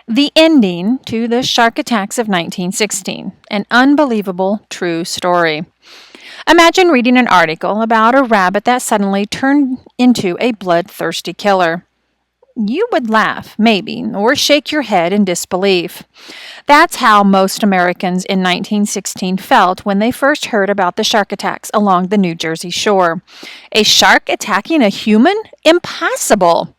The ending to the shark attacks of 1916, an unbelievable true story. Imagine reading an article about a rabbit that suddenly turned into a bloodthirsty killer. You would laugh, maybe, or shake your head in disbelief. That's how most Americans in 1916 felt when they first heard about the shark attacks along the New Jersey shore. A shark attacking a human? Impossible!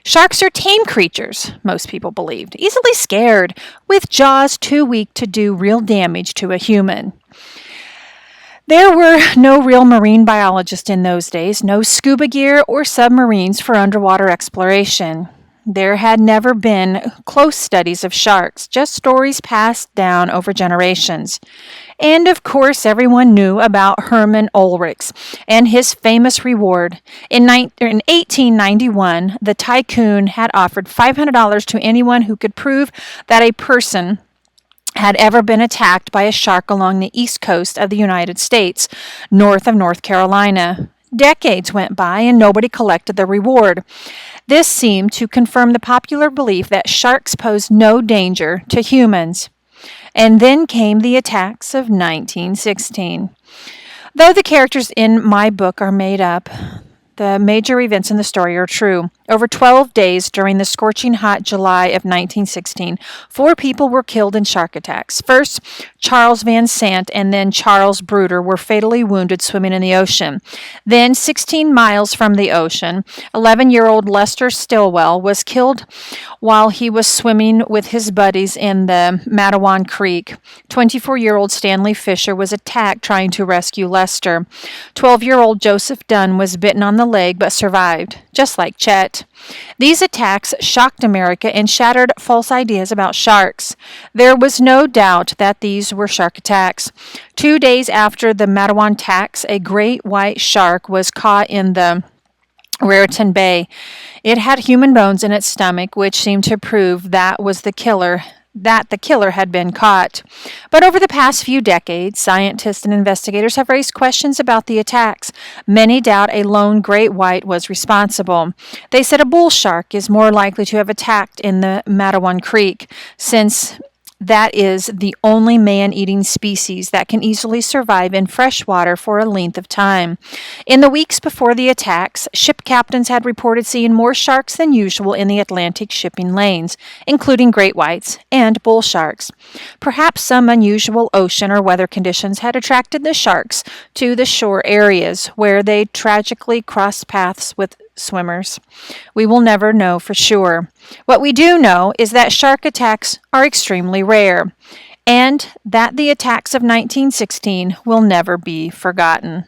Sharks are tame creatures, most people believed, easily scared, with jaws too weak to do real damage to a human. There were no real marine biologists in those days, no scuba gear or submarines for underwater exploration. There had never been close studies of sharks, just stories passed down over generations. And of course, everyone knew about Herman Oelrichs and his famous reward. In 1891, the tycoon had offered $500 to anyone who could prove that a person had ever been attacked by a shark along the east coast of the United States, north of North Carolina. Decades went by and nobody collected the reward. This seemed to confirm the popular belief that sharks pose no danger to humans. And then came the attacks of 1916. Though the characters in my book are made up, the major events in the story are true. Over 12 days during the scorching hot July of 1916, 4 people were killed in shark attacks. First, Charles Van Sant and then Charles Bruder were fatally wounded swimming in the ocean. Then, 16 miles from the ocean, 11-year-old Lester Stilwell was killed while he was swimming with his buddies in the Matawan Creek. 24-year-old Stanley Fisher was attacked trying to rescue Lester. 12-year-old Joseph Dunn was bitten on the leg but survived, just like Chet. These attacks shocked America and shattered false ideas about sharks. There was no doubt that these were shark attacks. 2 days after the Matawan attacks, a great white shark was caught in the Raritan Bay. It had human bones in its stomach, which seemed to prove that the killer had been caught. But over the past few decades, scientists and investigators have raised questions about the attacks. Many doubt a lone great white was responsible. They said a bull shark is more likely to have attacked in the Matawan Creek, since that is the only man-eating species that can easily survive in fresh water for a length of time. In the weeks before the attacks, ship captains had reported seeing more sharks than usual in the Atlantic shipping lanes, including great whites and bull sharks. Perhaps some unusual ocean or weather conditions had attracted the sharks to the shore areas where they tragically crossed paths with swimmers. We will never know for sure. What we do know is that shark attacks are extremely rare, and that the attacks of 1916 will never be forgotten.